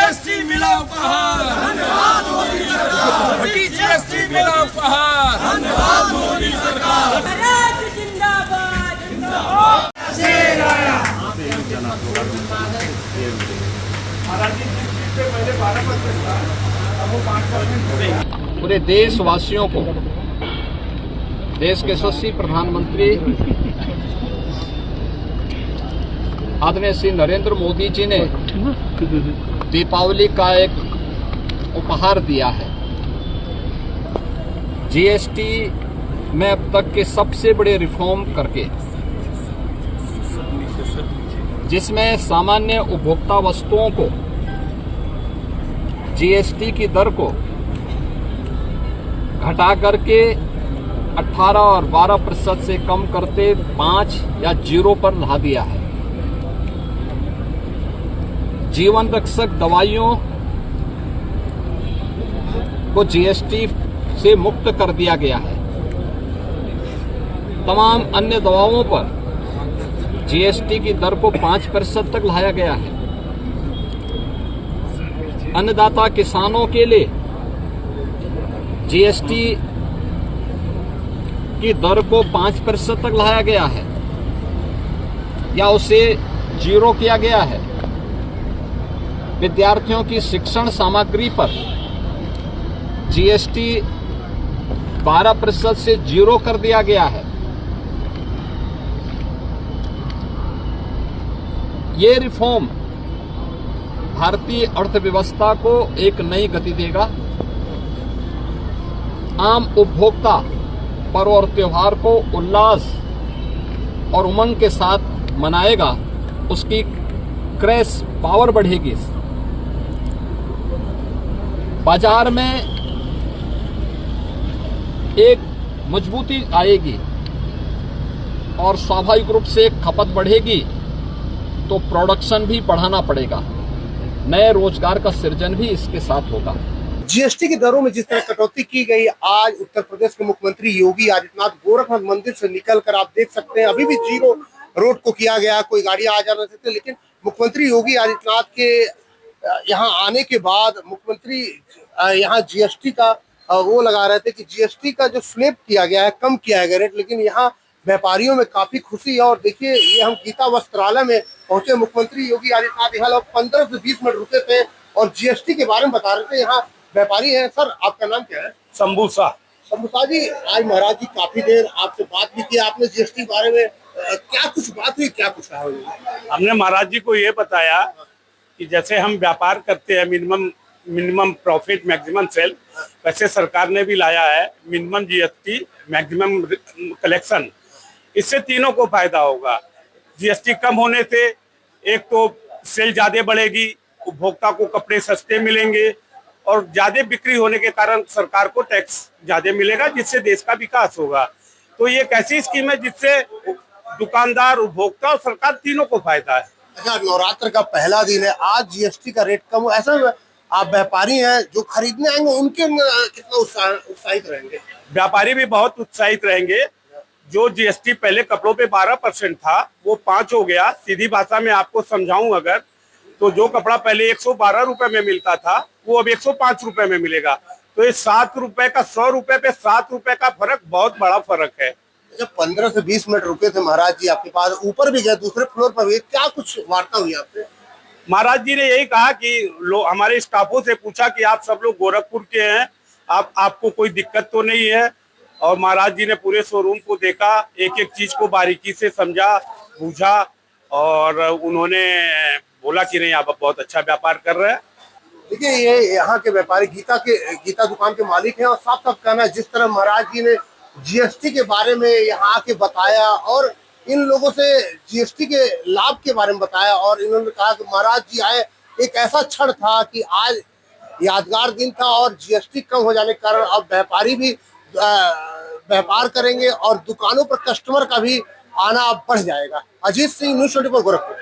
GST मिला उपहार, फटी जीएसटी मिला उपहार। धन्यवाद मोदी सरकार। महाराज जिंदाबाद। पूरे देशवासियों को, देश के यशस्वी प्रधानमंत्री आदरणीय श्री नरेंद्र मोदी जी ने दीपावली का एक उपहार दिया है। जीएसटी में अब तक के सबसे बड़े रिफॉर्म करके, जिसमें सामान्य उपभोक्ता वस्तुओं को जीएसटी की दर को घटा करके 18 और 12% से कम करते 5 या 0 पर ला दिया है। जीवन रक्षक दवाइयों को जीएसटी से मुक्त कर दिया गया है। तमाम अन्य दवाओं पर जीएसटी की दर को 5% तक लाया गया है। अन्नदाता किसानों के लिए जीएसटी की दर को 5% तक लाया गया है या उसे 0 किया गया है। विद्यार्थियों की शिक्षण सामग्री पर जीएसटी 12% से 0 कर दिया गया है। ये रिफॉर्म भारतीय अर्थव्यवस्था को एक नई गति देगा। आम उपभोक्ता पर्व और त्योहार को उल्लास और उमंग के साथ मनाएगा। उसकी क्रय पावर बढ़ेगी। बाजार में एक मजबूती आएगी और स्वाभाविक रूप से खपत बढ़ेगी तो प्रोडक्शन भी बढ़ाना पड़ेगा। नए रोजगार का सृजन भी इसके साथ होगा। जीएसटी की दरों में जिस तरह कटौती की गई, आज उत्तर प्रदेश के मुख्यमंत्री योगी आदित्यनाथ गोरखनाथ मंदिर से निकलकर आप देख सकते हैं अभी भी 0 रोड को किया गया, कोई गाड़ियां आ जा नहीं सकती। लेकिन मुख्यमंत्री योगी आदित्यनाथ के यहाँ आने के बाद मुख्यमंत्री यहाँ जीएसटी का वो लगा रहे थे कि जीएसटी का जो स्लैब किया गया है, कम किया गया रेट, लेकिन यहाँ व्यापारियों में काफी खुशी है। और देखिए, ये हम गीता वस्त्रालय में पहुंचे। मुख्यमंत्री योगी आदित्यनाथ यहाँ लोग 15 से 20 मिनट रुके थे और जीएसटी के बारे में बता रहे थे। यहाँ व्यापारी हैं। सर, आपका नाम क्या है? शंभू शाह। शंभू शाह जी, आज महाराज जी काफी देर आपसे बात भी की, आपने जीएसटी के बारे में क्या कुछ बात हुई, क्या कुछ कहा? हमने महाराज जी को ये बताया कि जैसे हम व्यापार करते हैं मिनिमम प्रॉफिट मैक्सिमम सेल, वैसे सरकार ने भी लाया है मिनिमम जीएसटी मैक्सिमम कलेक्शन। इससे तीनों को फायदा होगा। जीएसटी कम होने से एक तो सेल ज्यादा बढ़ेगी, उपभोक्ता को कपड़े सस्ते मिलेंगे और ज्यादा बिक्री होने के कारण सरकार को टैक्स ज्यादा मिलेगा, जिससे देश का विकास होगा। तो ये एक ऐसी स्कीम है जिससे दुकानदार, उपभोक्ता और सरकार तीनों को फायदा है। अच्छा, नवरात्र का पहला दिन है, आज जीएसटी का रेट कम हो, ऐसा आप व्यापारी हैं जो खरीदने आएंगे उनके कितना उत्साहित रहेंगे? व्यापारी भी बहुत उत्साहित रहेंगे। जो जीएसटी पहले कपड़ों पे 12% था, वो 5 हो गया। सीधी भाषा में आपको समझाऊं अगर, तो जो कपड़ा पहले 112 रुपए में मिलता था, वो अब 105 रुपए में मिलेगा। तो ये 7 रुपए का 100 रुपए पे 7 रुपए का फर्क बहुत बड़ा फर्क है। जब 15 से 20 मिनट रुके थे महाराज जी आपके पास, ऊपर भी गए, दूसरे फ्लोर पर भी, क्या कुछ वार्ता हुई आपसे? महाराज जी ने यही कहा कि हमारे स्टाफों से पूछा कि आप सब लोग गोरखपुर के हैं, आपको कोई दिक्कत तो नहीं है। और महाराज जी ने पूरे शोरूम को देखा, एक एक चीज को बारीकी से समझा, बूझा और उन्होंने बोला कि नहीं, आप बहुत अच्छा व्यापार कर रहे हैं। देखिए, ये यहाँ के व्यापारी गीता दुकान के मालिक हैं और साफ साफ कहना है, जिस तरह महाराज जी ने जीएसटी के बारे में यहाँ आके बताया और इन लोगों से जीएसटी के लाभ के बारे में बताया, और इन्होंने कहा कि महाराज जी आए, एक ऐसा क्षण था कि आज यादगार दिन था और जीएसटी कम हो जाने के कारण अब व्यापारी भी व्यापार करेंगे और दुकानों पर कस्टमर का भी आना बढ़ जाएगा। अजीत सिंह, न्यूज़ 24 गोरखपुर।